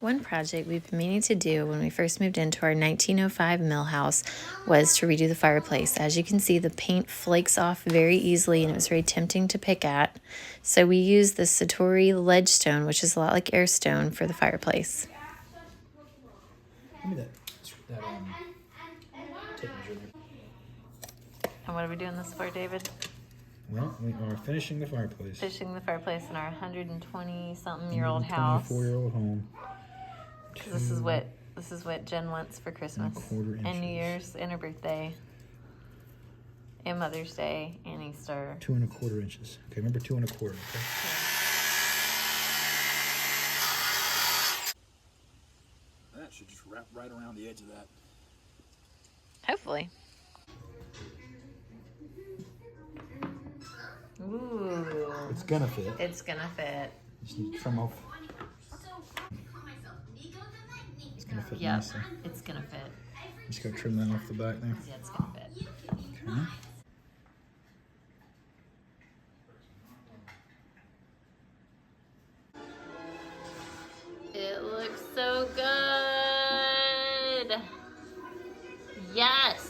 One project we've been meaning to do when we first moved into our 1905 mill house was to redo the fireplace. As you can see, the paint flakes off very easily and it was very tempting to pick at. So we used the Satori Ledgestone, which is a lot like airstone, for the fireplace. Give me that tape measure there. And what are we doing this for, David? Well, we are finishing the fireplace. Finishing the fireplace in our 120-something-year-old house. 24-year-old home. This is what Jen wants for Christmas and New Year's and her birthday and Mother's Day and Easter. 2 1/4 inches. Okay, remember 2 1/4. Okay. That should just wrap right around the edge of that. Hopefully. Ooh. It's gonna fit. It's gonna fit. Just need to trim off. It's gonna fit nicely. It's gonna fit. Just gotta trim that off the back there. Yeah, it's gonna fit. Okay. It looks so good. Yes.